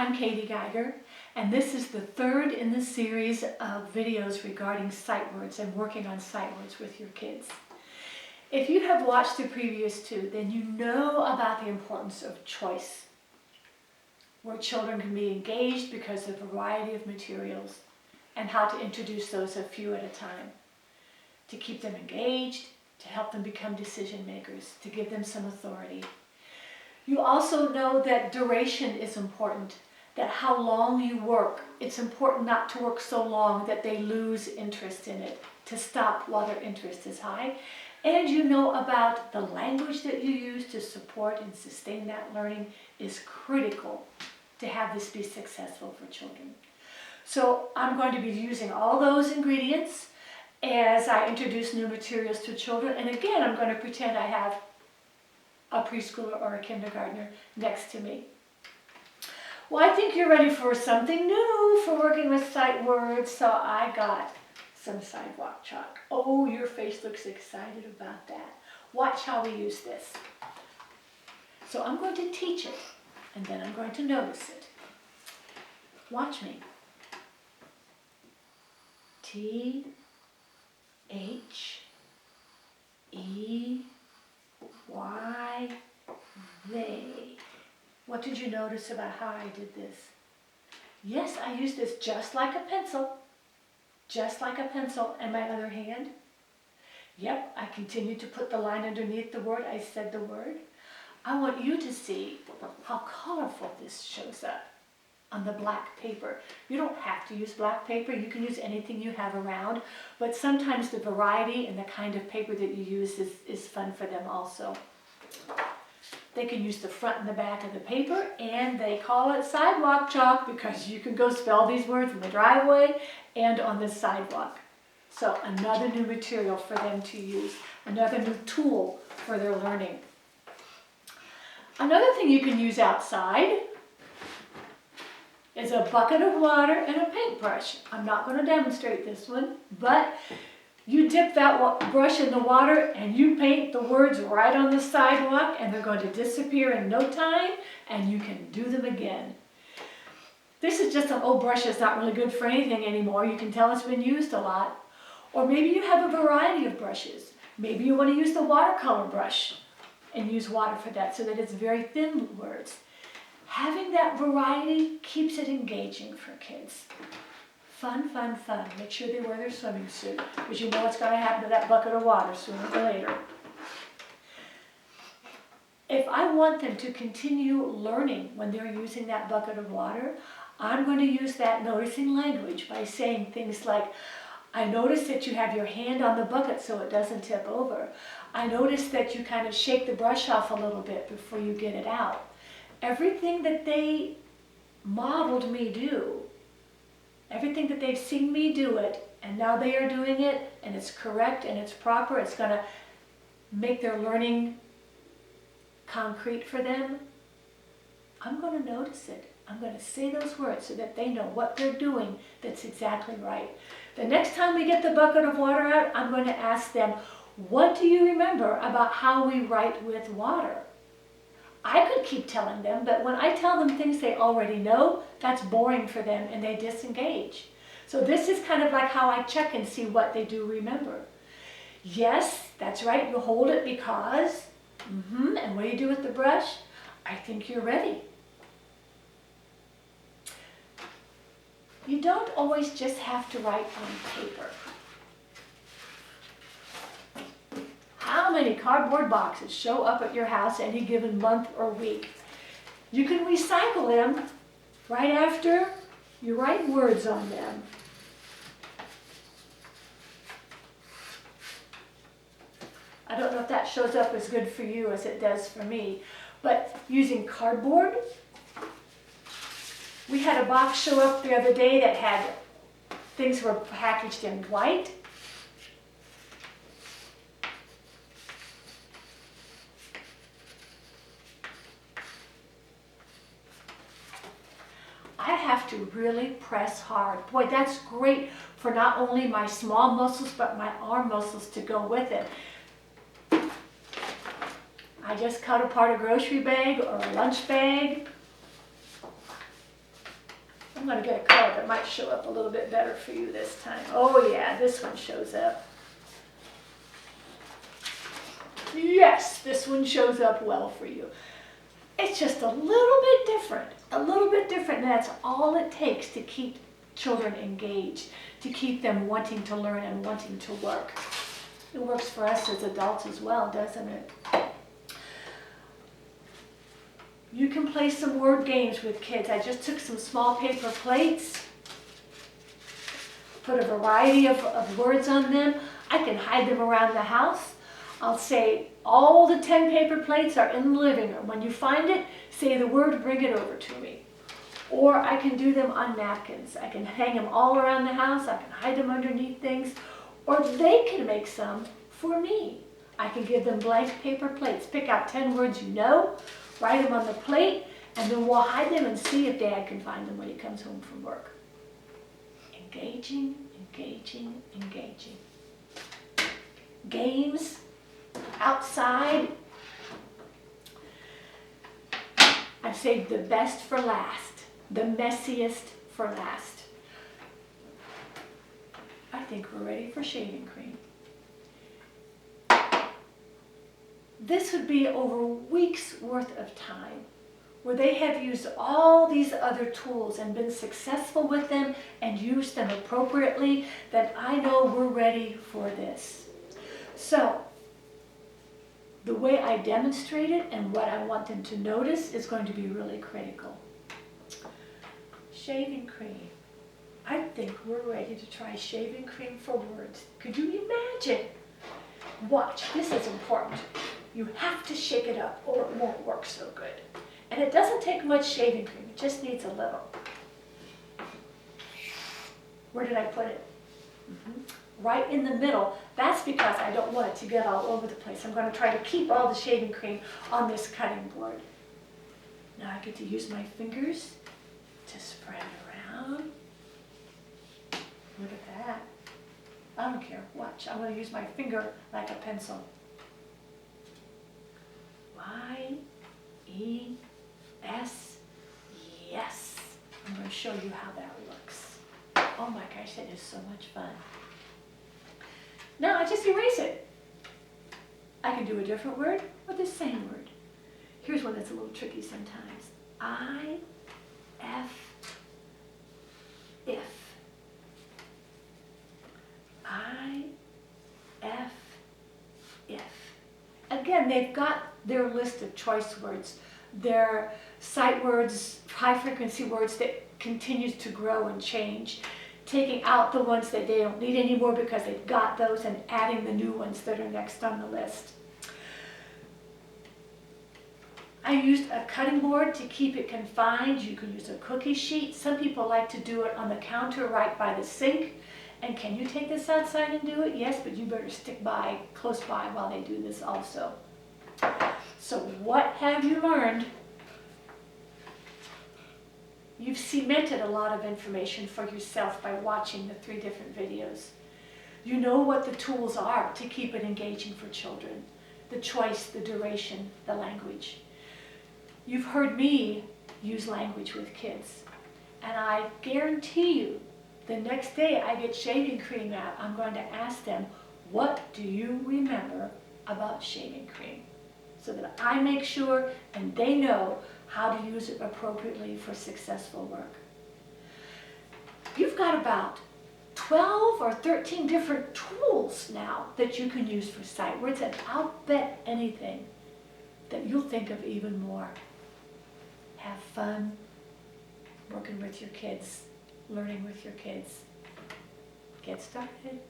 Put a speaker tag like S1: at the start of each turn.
S1: I'm Katie Geiger, and this is the third in the series of videos regarding sight words and working on sight words with your kids. If you have watched the previous two, then you know about the importance of choice, where children can be engaged because of a variety of materials, and how to introduce those a few at a time, to keep them engaged, to help them become decision makers, to give them some authority. You also know that duration is important, that how long you work, it's important not to work so long that they lose interest in it, to stop while their interest is high. And you know about the language that you use to support and sustain that learning is critical to have this be successful for children. So I'm going to be using all those ingredients as I introduce new materials to children. And again, I'm going to pretend I have a preschooler or a kindergartner next to me. Well, I think you're ready for something new for working with sight words, so I got some Sidewalk Chalk. Oh, your face looks excited about that. Watch how we use this. So I'm going to teach it, and then I'm going to notice it. Watch me. T, H, E, Y, they. What did you notice about how I did this? Yes, I used this just like a pencil in my other hand. Yep, I continued to put the line underneath the word. I said the word. I want you to see how colorful this shows up on the black paper. You don't have to use black paper. You can use anything you have around, but sometimes the variety and the kind of paper that you use is fun for them also. They can use the front and the back of the paper, and they call it Sidewalk Chalk because you can go spell these words in the driveway and on the sidewalk. So another new material for them to use, another new tool for their learning. Another thing you can use outside is a bucket of water and a paintbrush. I'm not going to demonstrate this one, but you dip that brush in the water and you paint the words right on the sidewalk, and they're going to disappear in no time, and you can do them again. This is just an old brush that's not really good for anything anymore. You can tell it's been used a lot. Or maybe you have a variety of brushes. Maybe you want to use the watercolor brush and use water for that so that it's very thin words. Having that variety keeps it engaging for kids. Fun, fun, fun. Make sure they wear their swimming suit, because you know what's going to happen to that bucket of water sooner or later. If I want them to continue learning when they're using that bucket of water, I'm going to use that noticing language by saying things like, I notice that you have your hand on the bucket so it doesn't tip over. I notice that you kind of shake the brush off a little bit before you get it out. Everything that they modeled me do, everything that they've seen me do it, and now they are doing it, and it's correct and it's proper, it's going to make their learning concrete for them, I'm going to notice it. I'm going to say those words so that they know what they're doing that's exactly right. The next time we get the bucket of water out, I'm going to ask them, what do you remember about how we write with water? I could keep telling them, but when I tell them things they already know, that's boring for them and they disengage. So this is kind of like how I check and see what they do remember. Yes, that's right, you hold it because, and what do you do with the brush? I think you're ready. You don't always just have to write on paper. How many cardboard boxes show up at your house any given month or week? You can recycle them right after you write words on them. I don't know if that shows up as good for you as it does for me, but using cardboard, we had a box show up the other day that had things were packaged in white. I have to really press hard. Boy, that's great for not only my small muscles, but my arm muscles to go with it. I just cut apart a grocery bag or a lunch bag. I'm going to get a color that might show up a little bit better for you this time. Oh yeah, this one shows up. Yes, this one shows up well for you. It's just a little bit different, and that's all it takes to keep children engaged, to keep them wanting to learn and wanting to work. It works for us as adults as well, doesn't it? You can play some word games with kids. I just took some small paper plates, put a variety of words on them. I can hide them around the house. I'll say, all the 10 paper plates are in the living room. When you find it, say the word, bring it over to me. Or I can do them on napkins. I can hang them all around the house. I can hide them underneath things. Or they can make some for me. I can give them blank paper plates. Pick out 10 words you know, write them on the plate, and then we'll hide them and see if Dad can find them when he comes home from work. Engaging, engaging, engaging. Games, outside. I've saved the best for last, the messiest for last. I think we're ready for shaving cream. This would be over weeks worth of time where they have used all these other tools and been successful with them and used them appropriately, that I know we're ready for this. So, the way I demonstrate it and what I want them to notice is going to be really critical. Shaving cream. I think we're ready to try shaving cream for words. Could you imagine? Watch, this is important. You have to shake it up or it won't work so good. And it doesn't take much shaving cream, it just needs a little. Where did I put it? Right in the middle. That's because I don't want it to get all over the place. I'm going to try to keep all the shaving cream on this cutting board. Now I get to use my fingers to spread it around. Look at that. I don't care. Watch. I'm going to use my finger like a pencil. Y-E-S. Yes. I'm going to show you how that looks. Oh my gosh, that is so much fun. Now I just erase it. I can do a different word or the same word. Here's one that's a little tricky sometimes. if. If. Again, they've got their list of choice words, their sight words, high frequency words that continues to grow and change, taking out the ones that they don't need anymore because they've got those and adding the new ones that are next on the list. I used a cutting board to keep it confined. You can use a cookie sheet. Some people like to do it on the counter right by the sink. And can you take this outside and do it? Yes, but you better stick by, close by while they do this also. So what have you learned? You've cemented a lot of information for yourself by watching the 3 different videos. You know what the tools are to keep it engaging for children. The choice, the duration, the language. You've heard me use language with kids. And I guarantee you, the next day I get shaving cream out, I'm going to ask them, what do you remember about shaving cream? So that I make sure and they know how to use it appropriately for successful work. You've got about 12 or 13 different tools now that you can use for sight words, and I'll bet anything that you'll think of even more. Have fun working with your kids, learning with your kids. Get started.